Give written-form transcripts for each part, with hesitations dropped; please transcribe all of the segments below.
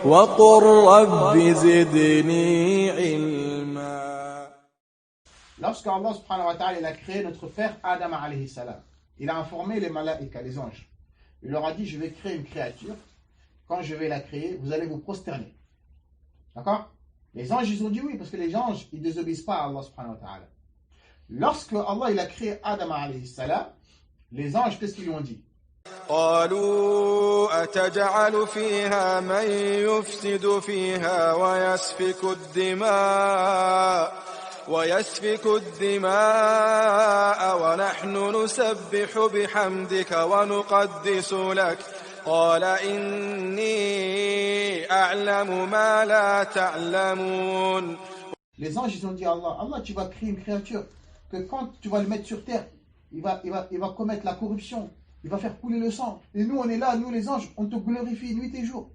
وقل رب زدني علما. Lorsque Allah subhanahu wa ta'ala il a créé notre père Adam alayhi salam, il a informé les malaïkas, les anges. Il leur a dit, je vais créer une créature. Quand je vais la créer, vous allez vous prosterner. D'accord? Les anges, ils ont dit oui, parce que les anges, ils ne désobéissent pas à Allah subhanahu wa ta'ala. Lorsque Allah il a créé Adam alayhi salam, les anges, qu'est-ce qu'ils lui ont dit? قالوا أتجعل فيها من يفسد فيها ويسفك الدماء ونحن نسبح بحمدك ونقدس لك قال إني أعلم ما لا تعلمون. Les anges, ils ont dit à Allah, Allah, tu vas créer une créature que quand tu vas le mettre sur terre, il va commettre la corruption, il va faire couler le sang. Et nous, on est là, nous les anges, on te glorifie nuit et jour.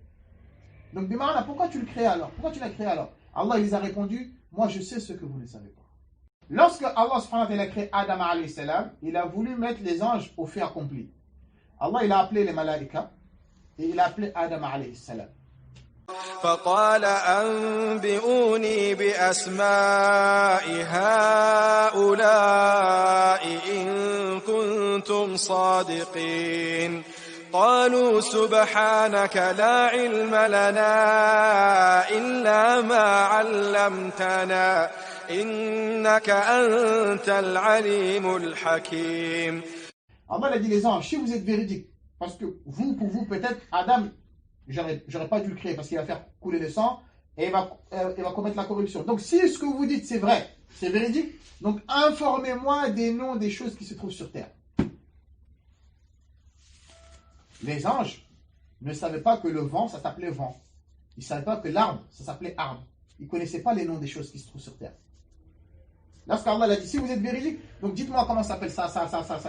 Donc, Bimarana, pourquoi tu le crées alors? Pourquoi tu l'as créé alors? Allah, il les a répondu, moi je sais ce que vous ne savez pas. Lorsque Allah subhanahu wa ta'ala a créé Adam alayhi salam, il a voulu mettre les anges au fait accompli. Allah, il a appelé les malaïkas et il a appelé Adam alayhi salam. فقال أنبئوني بأسماء هؤلاء إن كنتم صادقين قالوا سبحانك لا علم لنا إلا ما علمتنا إنك أنت العليم الحكيم. Allah a dit les anges, si vous êtes véridiques, parce que vous, pour vous, peut-être, Adam, j'aurais pas dû le créer parce qu'il va faire couler le sang et il va commettre la corruption. Donc si ce que vous dites c'est vrai, c'est véridique, donc informez-moi des noms des choses qui se trouvent sur terre. Les anges ne savaient pas que le vent, ça s'appelait vent. Ils ne savaient pas que l'arbre, ça s'appelait arbre. Ils ne connaissaient pas les noms des choses qui se trouvent sur terre. Lorsqu'Allah a dit, si vous êtes véridique, donc dites-moi comment ça s'appelle ça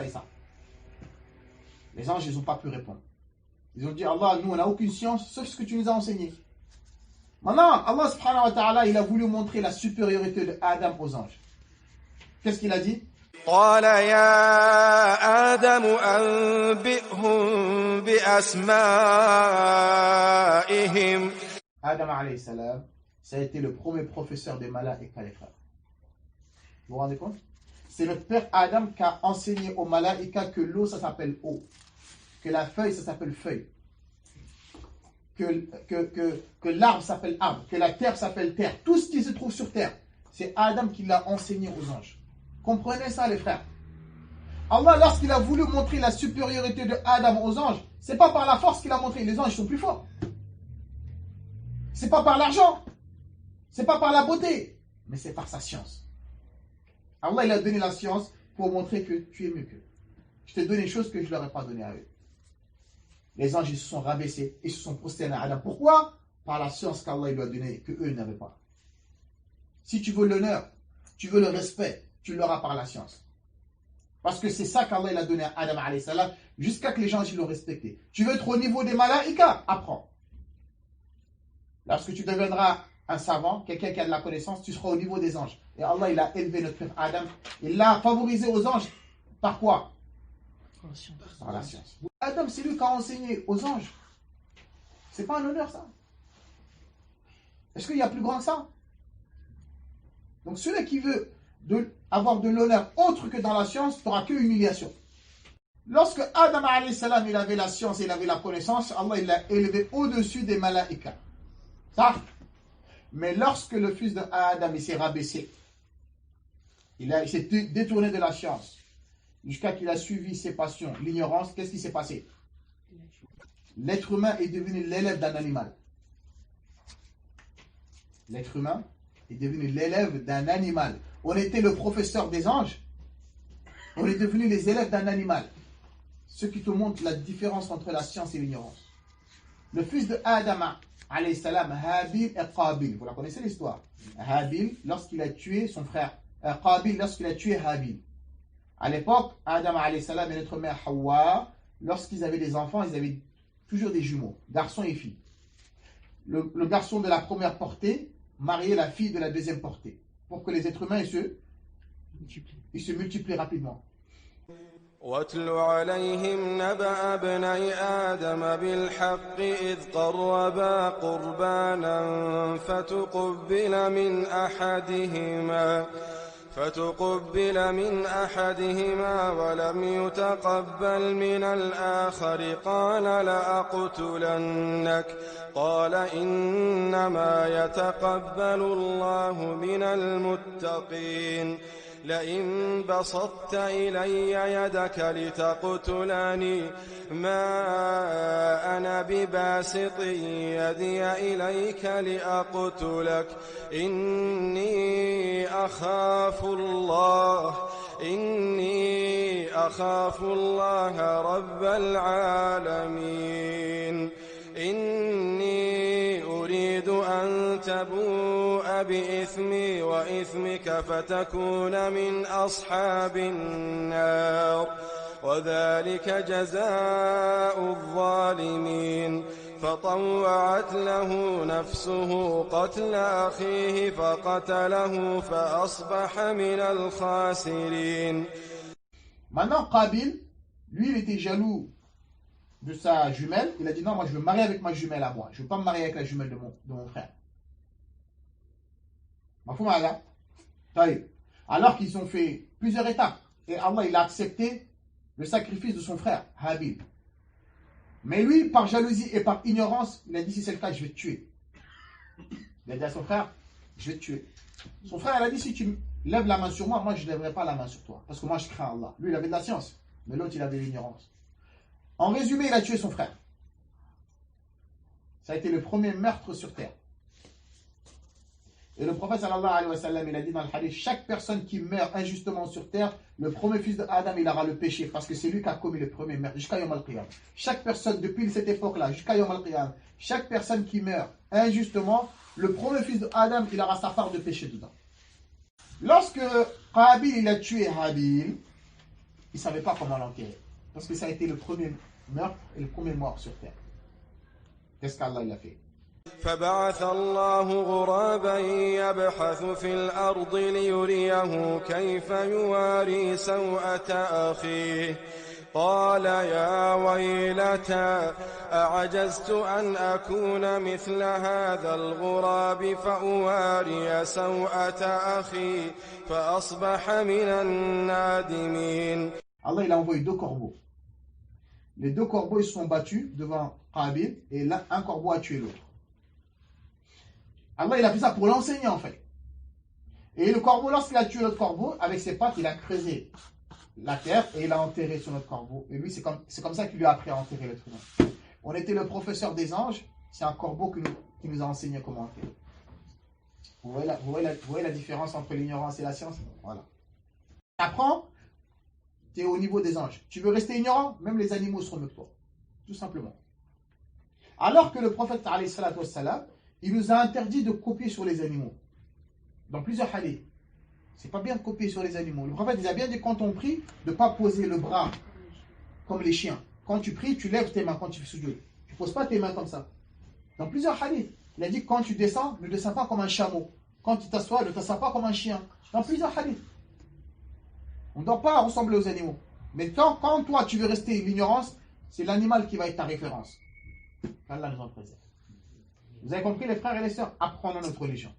et ça. Les anges, ils n'ont pas pu répondre. Ils ont dit, Allah, nous, on n'a aucune science, sauf ce que tu nous as enseigné. Maintenant, Allah subhanahu wa ta'ala, il a voulu montrer la supériorité de Adam aux anges. Qu'est-ce qu'il a dit? قال يا آدم أنبئهم بأسمائهم. Adam alayhi salam, ça a été le premier professeur des malaïkas, les frères. Vous vous rendez compte? C'est notre père Adam qui a enseigné aux malaïkas que l'eau, ça s'appelle eau. Que la feuille, ça s'appelle feuille. Que l'arbre s'appelle arbre. Que la terre s'appelle terre. Tout ce qui se trouve sur terre, c'est Adam qui l'a enseigné aux anges. Comprenez ça, les frères. Allah, lorsqu'il a voulu montrer la supériorité de Adam aux anges, c'est pas par la force qu'il a montré. Les anges sont plus forts. C'est pas par l'argent. C'est pas par la beauté. Mais c'est par sa science. Allah, il a donné la science pour montrer que tu es mieux qu'eux. Je t'ai donné des choses que je ne leur ai pas données à eux. Les anges, ils se sont rabaissés, ils se sont prosternés à Adam. Pourquoi? Par la science qu'Allah lui a donnée, que eux n'avaient pas. Si tu veux l'honneur, tu veux le respect, tu l'auras par la science. Parce que c'est ça qu'Allah a donné à Adam alayhi salam, jusqu'à que les gens l'ont respecté. Tu veux être au niveau des malaïkas? Apprends. Lorsque tu deviendras un savant, quelqu'un qui a de la connaissance, tu seras au niveau des anges. Et Allah, il a élevé notre frère Adam. Il l'a favorisé aux anges. Par quoi? Par la science. Adam, c'est lui qui a enseigné aux anges. C'est pas un honneur, ça? Est-ce qu'il y a plus grand que ça? Donc, celui qui veut avoir de l'honneur autre que dans la science, tu n'auras que humiliation. Lorsque Adam alayhi salam, il avait la science et il avait la connaissance, Allah, il l'a élevé au-dessus des malaïkas. Ça? Mais lorsque le fils de Adam, il s'est rabaissé, il s'est détourné de la science, jusqu'à qu'il a suivi ses passions, l'ignorance, qu'est-ce qui s'est passé? L'être humain est devenu l'élève d'un animal. L'être humain est devenu l'élève d'un animal. On était le professeur des anges, on est devenu les élèves d'un animal. Ce qui te montre la différence entre la science et l'ignorance. Le fils de Adam, alayhi salam, Habil et Qabil. Vous la connaissez l'histoire? Habil, lorsqu'il a tué son frère. Qabil, lorsqu'il a tué Habil. À l'époque, Adam alayhi salam et notre mère Hawa, lorsqu'ils avaient des enfants, ils avaient toujours des jumeaux, garçons et filles. Le garçon de la première portée mariait la fille de la deuxième portée, pour que les êtres humains ils se multiplient rapidement. واتل عليهم نبأ ابني آدم بالحق إذ قربا قربانا فتقبل من أحدهما ولم يتقبل من الآخر قال لأقتلنك قال إنما يتقبل الله من المتقين لئن بسطت إلي يدك لتقتلني ما أنا بباسط يدي إليك لأقتلك إني أخاف الله رب العالمين إني أريد أن تبوء بإثمي وإثمك فتكون من أصحاب النار وذلك جزاء الظالمين فطوعت له نفسه قتل أخيه فقتله فأصبح من الخاسرين. Maintenant, Qabil, lui, il était jaloux de sa jumelle. Il a dit non, moi je veux me marier avec ma jumelle à moi. Je ne veux pas me marier avec la jumelle de mon frère. Alors qu'ils ont fait plusieurs étapes. Et Allah, il a accepté le sacrifice de son frère, Habil. Mais lui, par jalousie et par ignorance, il a dit si c'est le cas, je vais te tuer. Il a dit à son frère, je vais te tuer. Son frère, il a dit si tu lèves la main sur moi, moi je ne lèverai pas la main sur toi. Parce que moi je crains Allah. Lui, il avait de la science. Mais l'autre, il avait l'ignorance. En résumé, il a tué son frère. Ça a été le premier meurtre sur terre. Et le prophète sallallahu alayhi wa sallam, il a dit dans le hadith, chaque personne qui meurt injustement sur terre, le premier fils de Adam, il aura le péché, parce que c'est lui qui a commis le premier meurtre, jusqu'à Yom al-Qiyam. Chaque personne, depuis cette époque-là, jusqu'à Yom al-Qiyam, chaque personne qui meurt injustement, le premier fils de Adam, il aura sa part de péché dedans. Lorsque Qabil, il a tué Habil, il ne savait pas comment l'enterrer, parce que ça a été le premier meurtre et le premier mort sur terre. Qu'est-ce qu'Allah il a fait? فبعث الله غرابا يبحث في الأرض ليريه كيف يواري سوءة أخيه قال يا ويلتى أعجزت أن أكون مثل هذا الغراب فأواري سوءة أخي فأصبح من النادمين. Allah il a envoyé deux corbeaux. Les deux corbeaux ils se sont battus devant Qabil et là un corbeau a tué l'autre. Allah il a fait ça pour l'enseigner en fait. Et le corbeau, lorsqu'il a tué l'autre corbeau, avec ses pattes, il a creusé la terre et il a enterré sur notre corbeau. Et lui, c'est comme ça qu'il lui a appris à enterrer l'être humain. On était le professeur des anges, c'est un corbeau qui nous a enseigné comment enterrer. Vous voyez la différence entre l'ignorance et la science? Voilà. Apprends, tu es au niveau des anges. Tu veux rester ignorant? Même les animaux seront mieux que toi. Tout simplement. Alors que le prophète, alayhi salatu wassalam, il nous a interdit de copier sur les animaux. Dans plusieurs hadiths. C'est pas bien de copier sur les animaux. Le prophète, il a bien dit quand on prie, de ne pas poser le bras comme les chiens. Quand tu pries, tu lèves tes mains quand tu fais sujoud. Tu ne poses pas tes mains comme ça. Dans plusieurs hadiths, il a dit quand tu descends, ne descends pas comme un chameau. Quand tu t'assois, ne t'assois pas comme un chien. Dans plusieurs hadiths. On ne doit pas ressembler aux animaux. Mais quand toi, tu veux rester l'ignorance, c'est l'animal qui va être ta référence. Allah nous en préserve. Vous avez compris les frères et les sœurs? Apprenons notre religion.